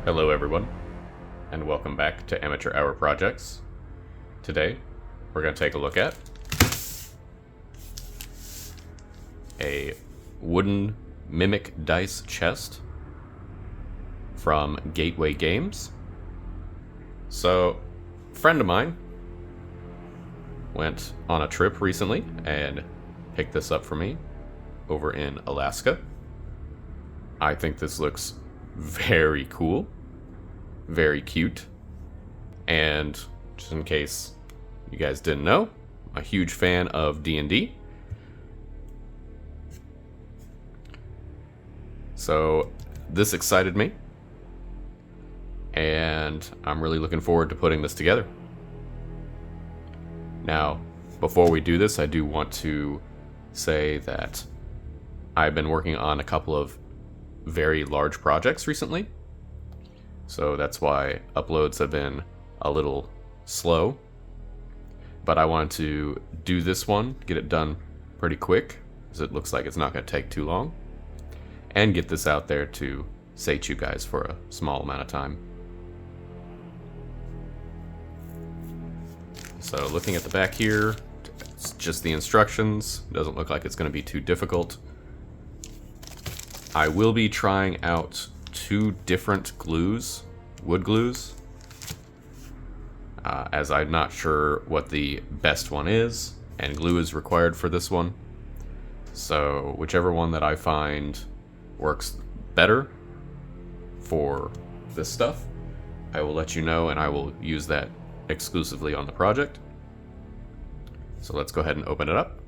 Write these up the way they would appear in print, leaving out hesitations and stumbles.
Hello everyone, and welcome back to Amateur Hour Projects. Today, we're going to take a look at a wooden mimic dice chest from Gateway Games. So, a friend of mine went on a trip recently and picked this up for me over in Alaska. I think this looks very cool, very cute, and just in case you guys didn't know, I'm a huge fan of D&D. So this excited me, and I'm really looking forward to putting this together. Now, before we do this, I do want to say that I've been working on a couple of very large projects recently, so that's why uploads have been a little slow, but I wanted to do this one, get it done pretty quick, because it looks like it's not going to take too long, and get this out there to sate you guys for a small amount of time. So looking at the back here, it's just the instructions. Doesn't look like it's going to be too difficult. I will be trying out two different glues, wood glues, as I'm not sure what the best one is, and glue is required for this one. So whichever one that I find works better for this stuff, I will let you know, and I will use that exclusively on the project. So let's go ahead and open it up.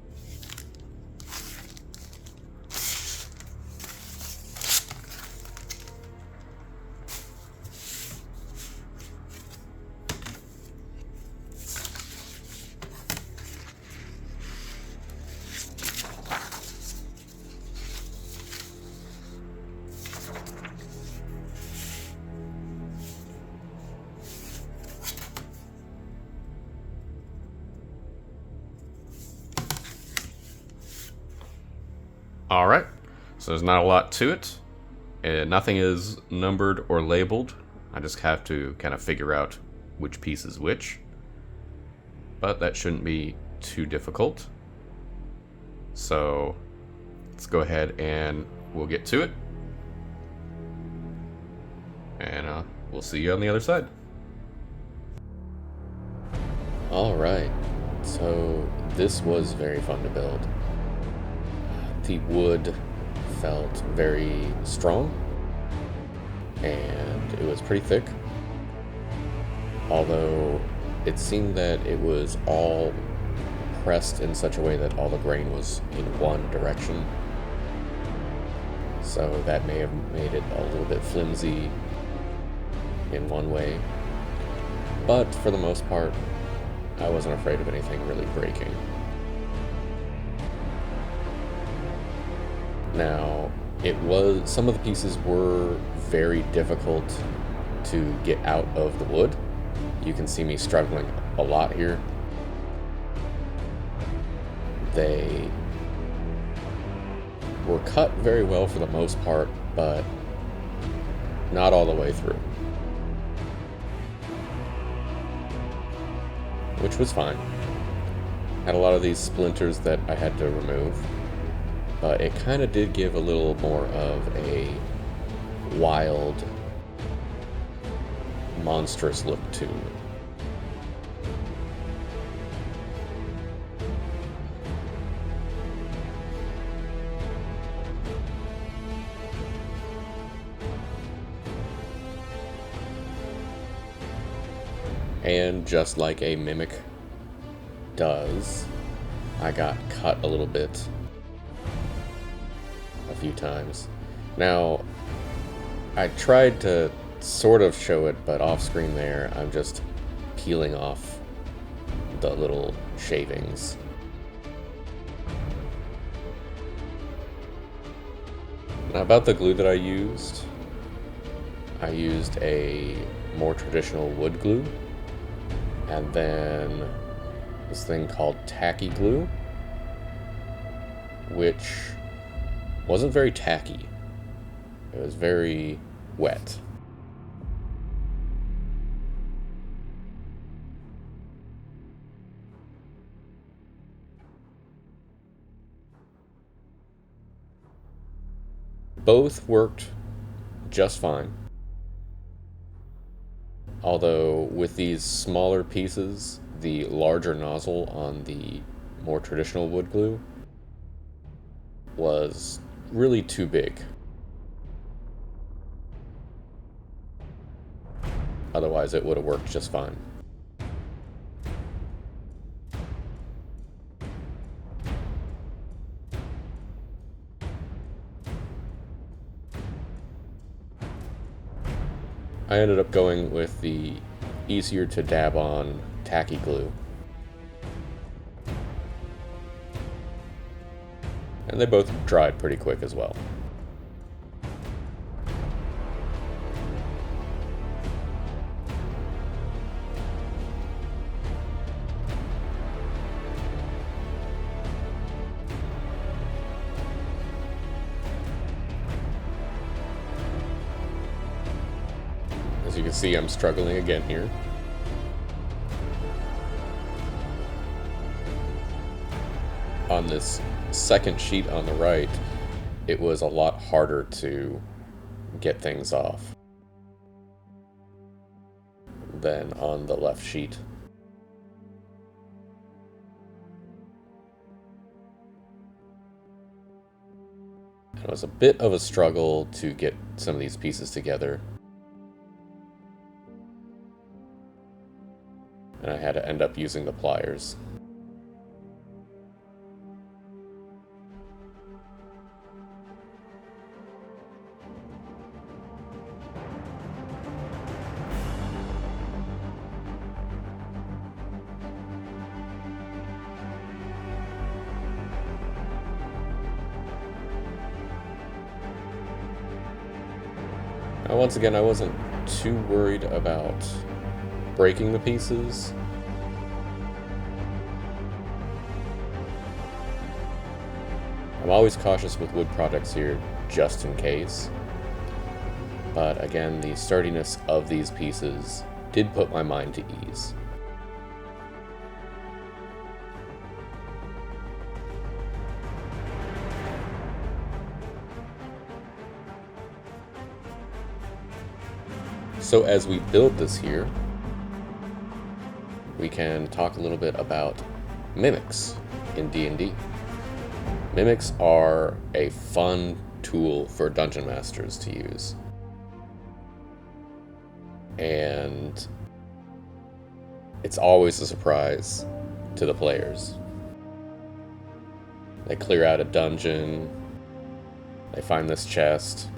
Alright, so there's not a lot to it. Nothing is numbered or labeled. I just have to kind of figure out which piece is which. But that shouldn't be too difficult. So let's go ahead and we'll get to it. And we'll see you on the other side. Alright, so this was very fun to build. The wood felt very strong, and it was pretty thick, although it seemed that it was all pressed in such a way that all the grain was in one direction, so that may have made it a little bit flimsy in one way, but for the most part I wasn't afraid of anything really breaking. Now, some of the pieces were very difficult to get out of the wood. You can see me struggling a lot here. They were cut very well for the most part, but not all the way through, which was fine. Had a lot of these splinters that I had to remove, but it kind of did give a little more of a wild, monstrous look to it. And just like a mimic does, I got cut a little bit a few times. Now, I tried to sort of show it, but off screen there, I'm just peeling off the little shavings. Now, about the glue that I used a more traditional wood glue, and then this thing called tacky glue, which wasn't very tacky. It was very wet. Both worked just fine. Although with these smaller pieces, the larger nozzle on the more traditional wood glue was really too big. Otherwise, it would have worked just fine. I ended up going with the easier to dab on tacky glue. And they both dried pretty quick as well. As you can see, I'm struggling again here. On this second sheet on the right, it was a lot harder to get things off than on the left sheet. It was a bit of a struggle to get some of these pieces together. And I had to end up using the pliers. Now, once again, I wasn't too worried about breaking the pieces. I'm always cautious with wood products here, just in case. But again, the sturdiness of these pieces did put my mind to ease. So as we build this here, we can talk a little bit about mimics in D&D. Mimics are a fun tool for dungeon masters to use. And it's always a surprise to the players. They clear out a dungeon, they find this chest,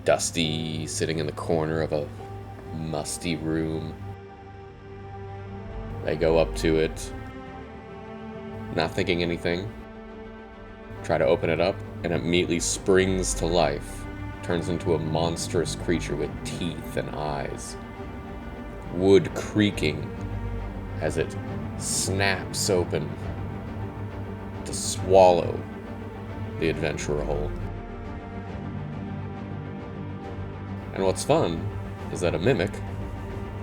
dusty, sitting in the corner of a musty room. They go up to it, not thinking anything, try to open it up, and it immediately springs to life, turns into a monstrous creature with teeth and eyes, wood creaking as it snaps open to swallow the adventurer whole. And what's fun is that a mimic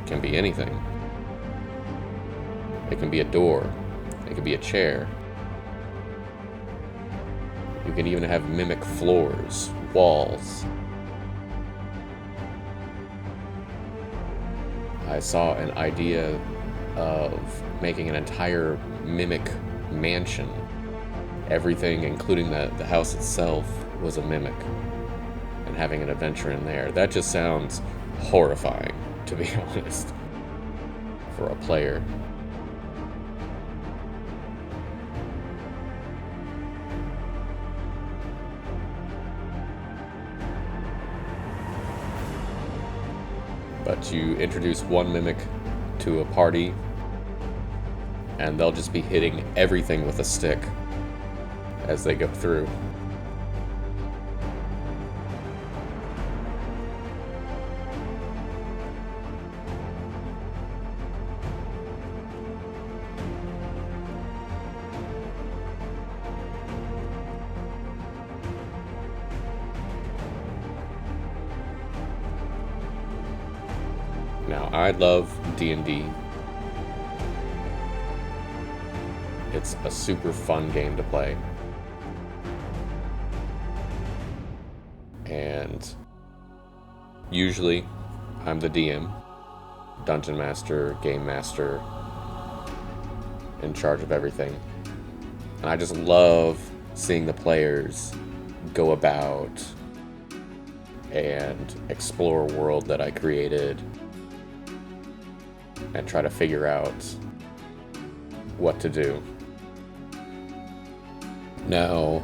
can be anything. It can be a door, it can be a chair. You can even have mimic floors, walls. I saw an idea of making an entire mimic mansion. Everything, including the house itself, was a mimic. And having an adventure in there. That just sounds horrifying, to be honest, for a player. But you introduce one mimic to a party, and they'll just be hitting everything with a stick as they go through. Now, I love D&D. It's a super fun game to play. and usually I'm the DM, dungeon master, game master, in charge of everything. And I just love seeing the players go about and explore a world that I created and try to figure out what to do. Now,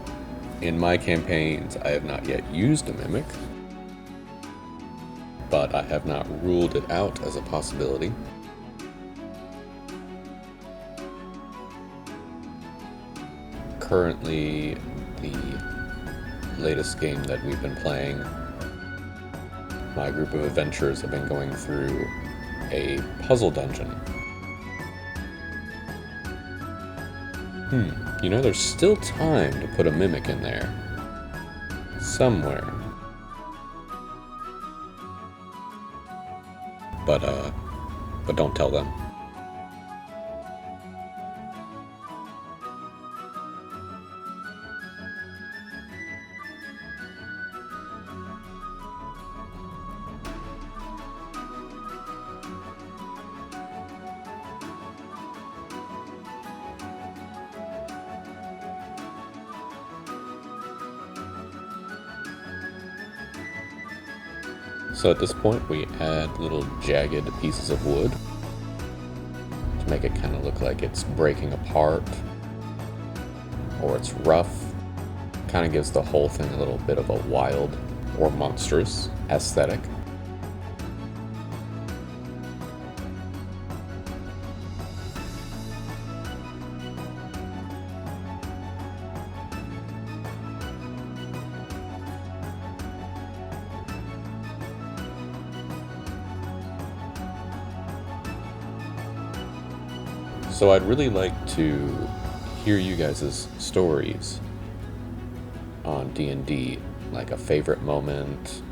in my campaigns, I have not yet used a mimic, but I have not ruled it out as a possibility. Currently, the latest game that we've been playing, my group of adventurers have been going through a puzzle dungeon. You know, there's still time to put a mimic in there. Somewhere. But don't tell them. So at this point, we add little jagged pieces of wood to make it kind of look like it's breaking apart or it's rough. Kind of gives the whole thing a little bit of a wild or monstrous aesthetic. So I'd really like to hear you guys' stories on D&D, like a favorite moment,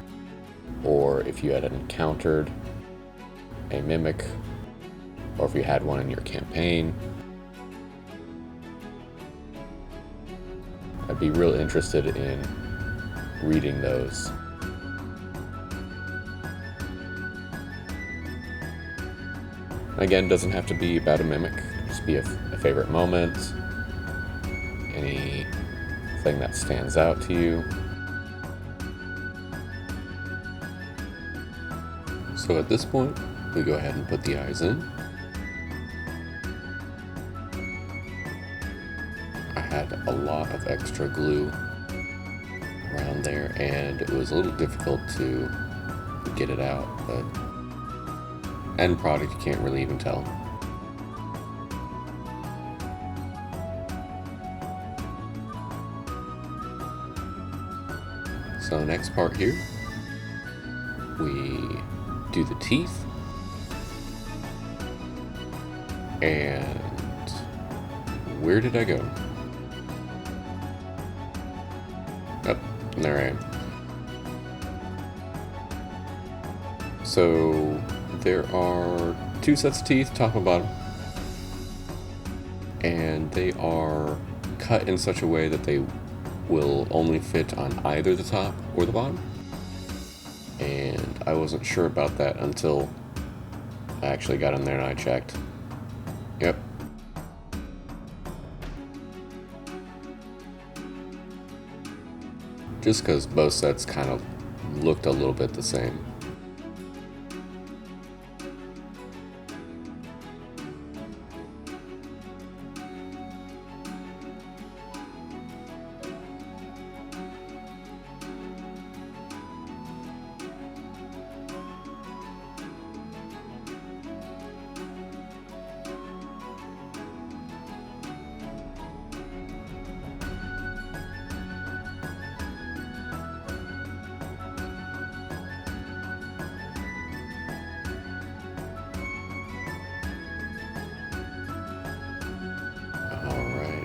or if you had encountered a mimic, or if you had one in your campaign. I'd be real interested in reading those. Again, doesn't have to be about a mimic. Just be a favorite moment, anything that stands out to you. So at this point, we go ahead and put the eyes in. I had a lot of extra glue around there, and it was a little difficult to get it out, but end product you can't really even tell. So the next part here, we do the teeth, and where did I go? Oh, there I am. So there are two sets of teeth, top and bottom, and they are cut in such a way that they will only fit on either the top or the bottom. And I wasn't sure about that until I actually got in there and I checked. Yep. Just because both sets kind of looked a little bit the same.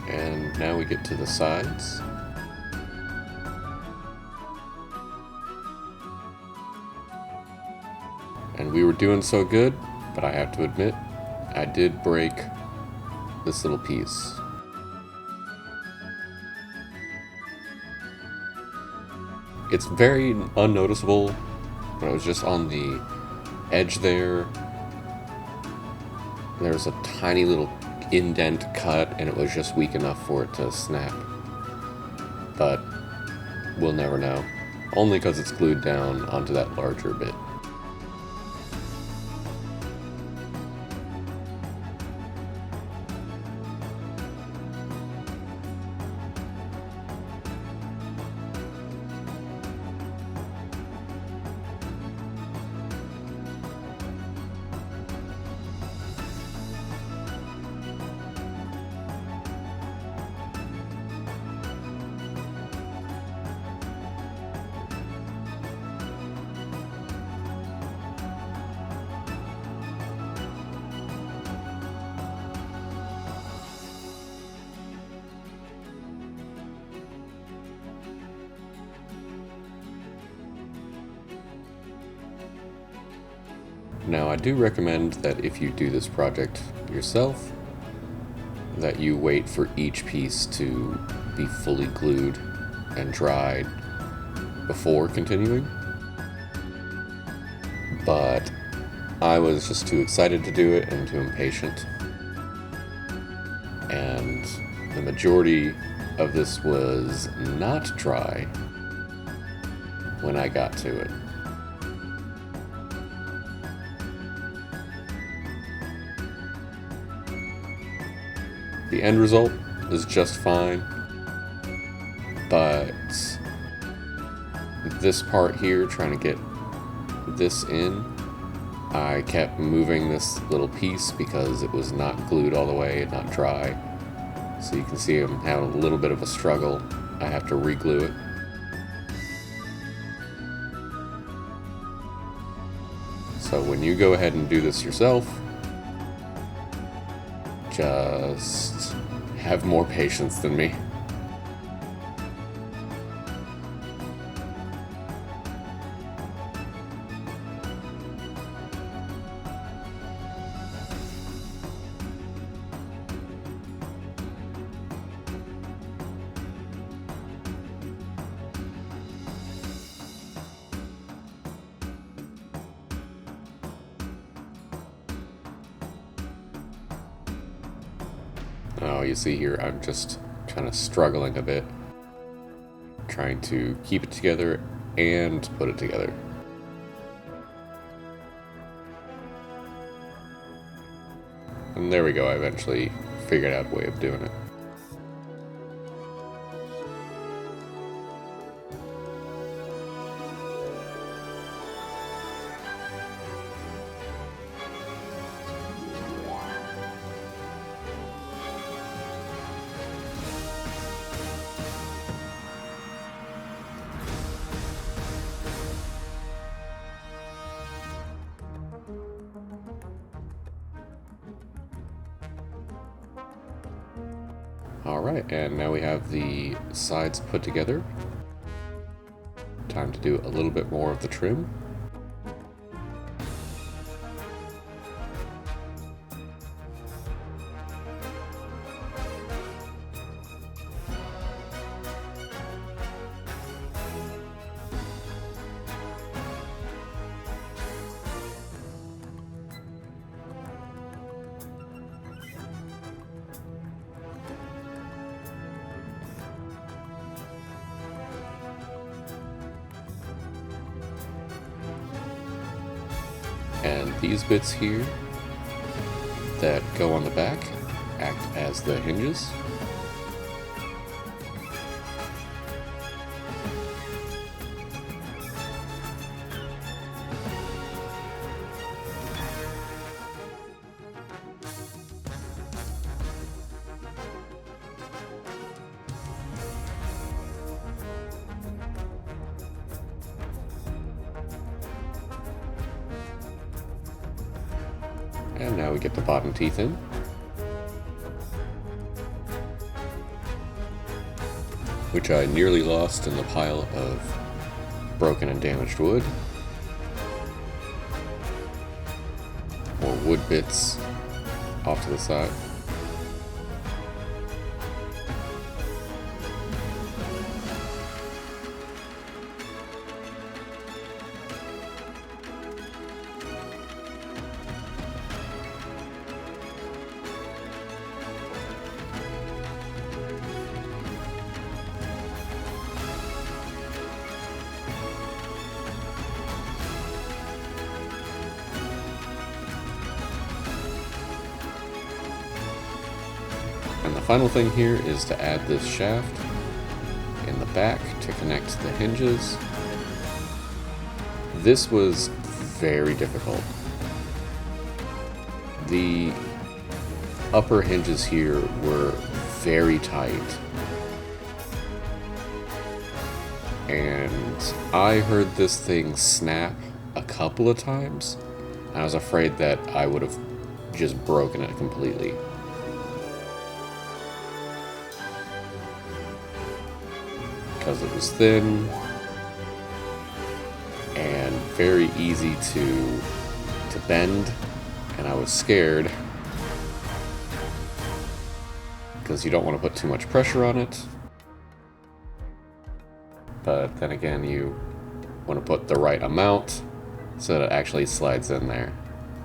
And now we get to the sides. And we were doing so good, but I have to admit, I did break this little piece. it's very unnoticeable, but it was just on the edge there. There's a tiny little indent cut, and it was just weak enough for it to snap. But we'll never know. Only because it's glued down onto that larger bit. Now, I do recommend that if you do this project yourself, that you wait for each piece to be fully glued and dried before continuing. But I was just too excited to do it and too impatient. And the majority of this was not dry when I got to it. The end result is just fine, but this part here, trying to get this in, I kept moving this little piece because it was not glued all the way and not dry. So you can see I'm having a little bit of a struggle. I have to re-glue it. So when you go ahead and do this yourself, just have more patience than me. Oh, you see here, I'm just kind of struggling a bit, trying to keep it together and put it together. And there we go, I eventually figured out a way of doing it. Alright, and now we have the sides put together. Time to do a little bit more of the trim. And these bits here that go on the back act as the hinges. And now we get the bottom teeth in. Which I nearly lost in the pile of broken and damaged wood. More wood bits off to the side. final thing here is to add this shaft in the back to connect the hinges. This was very difficult. The upper hinges here were very tight, and I heard this thing snap a couple of times. I was afraid that I would have just broken it completely. Because it was thin and very easy to bend, and I was scared because you don't want to put too much pressure on it, but then again you want to put the right amount so that it actually slides in there.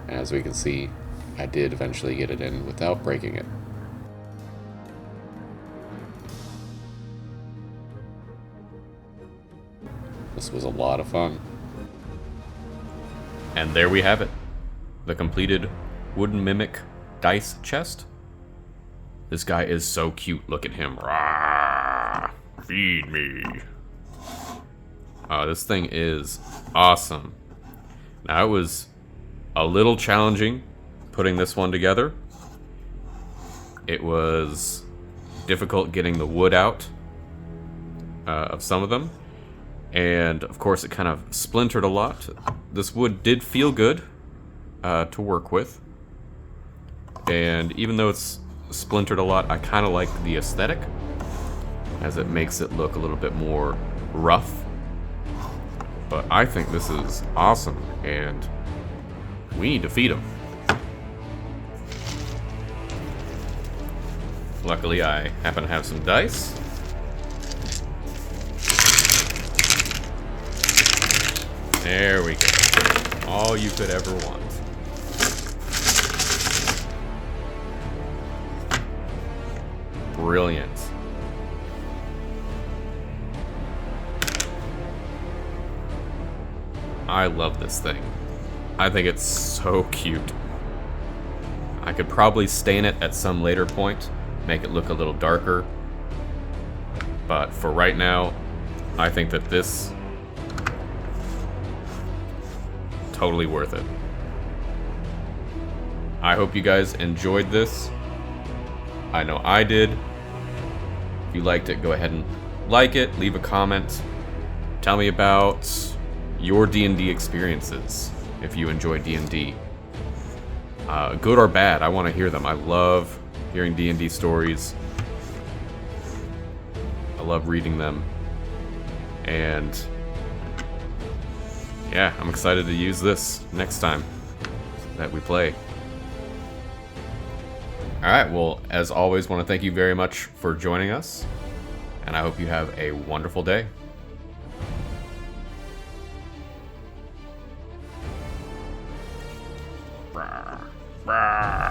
And as we can see, I did eventually get it in without breaking it. This was a lot of fun. And there we have it. The completed wooden mimic dice chest. This guy is so cute. Look at him. Rah, feed me. This thing is awesome. Now, it was a little challenging putting this one together. It was difficult getting the wood out of some of them. And of course it kind of splintered a lot. This wood did feel good to work with. And even though it's splintered a lot, I kind of like the aesthetic, as it makes it look a little bit more rough. But I think this is awesome, and we need to feed him. Luckily, I happen to have some dice. There we go. All you could ever want. Brilliant. I love this thing. I think it's so cute. I could probably stain it at some later point, make it look a little darker. But for right now, I think that this totally worth it. I hope you guys enjoyed this. I know I did. If you liked it, go ahead and like it, leave a comment. Tell me about your D&D experiences, if you enjoy D&D. Good or bad, I want to hear them. I love hearing D&D stories. I love reading them. And yeah, I'm excited to use this next time that we play. Alright, well, as always, want to thank you very much for joining us, and I hope you have a wonderful day. Rah, rah.